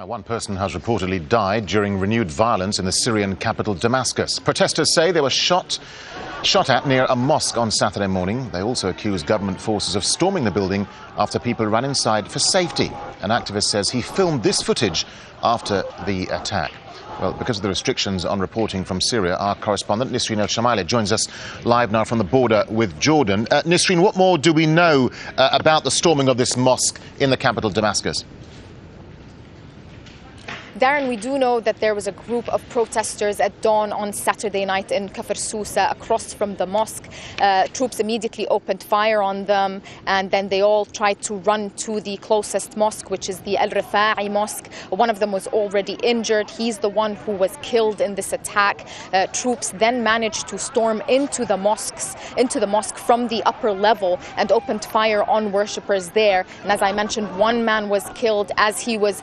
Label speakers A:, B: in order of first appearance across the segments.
A: One person has reportedly died during renewed violence in the Syrian capital Damascus. Protesters say they were shot at near a mosque on Saturday morning. They also accuse government forces of storming the building after people ran inside for safety. An activist says he filmed this footage after the attack. Well, because of the restrictions on reporting from Syria, our correspondent Nisreen el-Shamayleh joins us live now from the border with Jordan. Nisreen, what more do we know about the storming of this mosque in the capital Damascus?
B: Darren, we do know that there was a group of protesters at dawn on Saturday night in Kafarsouseh across from the mosque. Troops immediately opened fire on them, and then they all tried to run to the closest mosque, which is the el-Rifa'i mosque. One of them was already injured. He's the one who was killed in this attack. Troops then managed to storm into the mosque from the upper level and opened fire on worshippers there. And as I mentioned, one man was killed as he was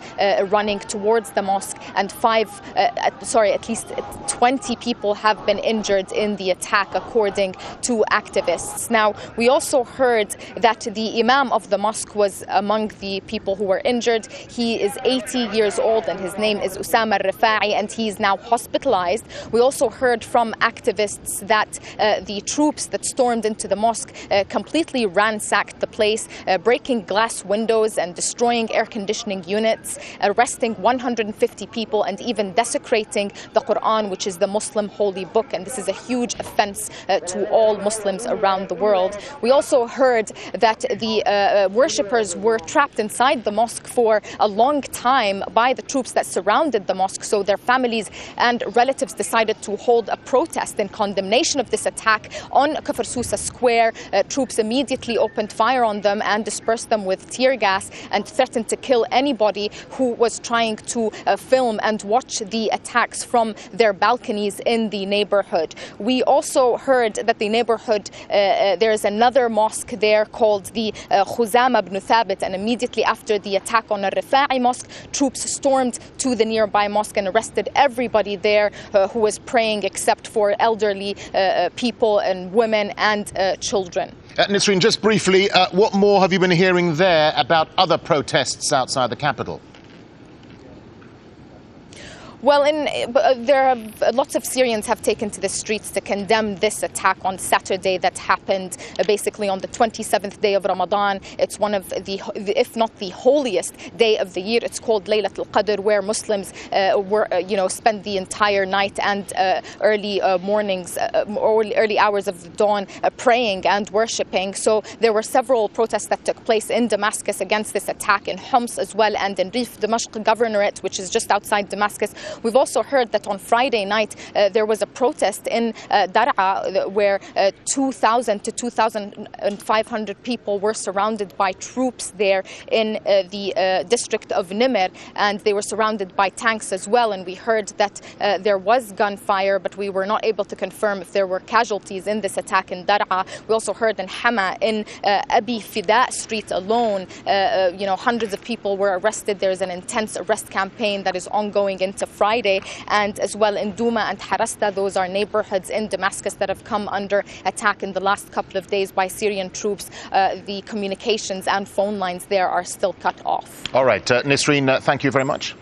B: running towards the mosque, and at least 20 people have been injured in the attack, according to activists. Now, we also heard that the imam of the mosque was among the people who were injured. He is 80 years old and his name is Usama al-Rifa'i, and he is now hospitalized. We also heard from activists that the troops that stormed into the mosque completely ransacked the place, breaking glass windows and destroying air conditioning units, arresting 150 people, and even desecrating the Quran, which is the Muslim holy book. And this is a huge offense to all Muslims around the world. We also heard that the worshippers were trapped inside the mosque for a long time by the troops that surrounded the mosque. So their families and relatives decided to hold a protest in condemnation of this attack on Kafarsouseh Square. Troops immediately opened fire on them and dispersed them with tear gas and threatened to kill anybody who was trying to film and watch the attacks from their balconies in the neighborhood. We also heard that the neighborhood, there is another mosque there called the Khuzama ibn Thabit, and immediately after the attack on al-Rifa'i mosque, troops stormed to the nearby mosque and arrested everybody there who was praying, except for elderly people and women and children.
A: Nisreen, just briefly, what more have you been hearing there about other protests outside the capital?
B: Well, lots of Syrians have taken to the streets to condemn this attack on Saturday that happened basically on the 27th day of Ramadan. It's one of the, if not the holiest day of the year. It's called Laylat al-Qadr, where Muslims spend the entire night and early mornings, early hours of the dawn praying and worshipping. So there were several protests that took place in Damascus against this attack, in Homs as well, and in Rif Dimashq Governorate, which is just outside Damascus. We've also heard that on Friday night there was a protest in Dar'a where 2,000 to 2,500 people were surrounded by troops there in the district of Nimr, and they were surrounded by tanks as well. And we heard that there was gunfire, but we were not able to confirm if there were casualties in this attack in Dar'a. We also heard in Hama, in Abi Fida Street alone, hundreds of people were arrested. There's an intense arrest campaign that is ongoing into Friday, and as well in Douma and Harasta. Those are neighborhoods in Damascus that have come under attack in the last couple of days by Syrian troops. The communications and phone lines there are still cut off.
A: All right, Nisreen, thank you very much.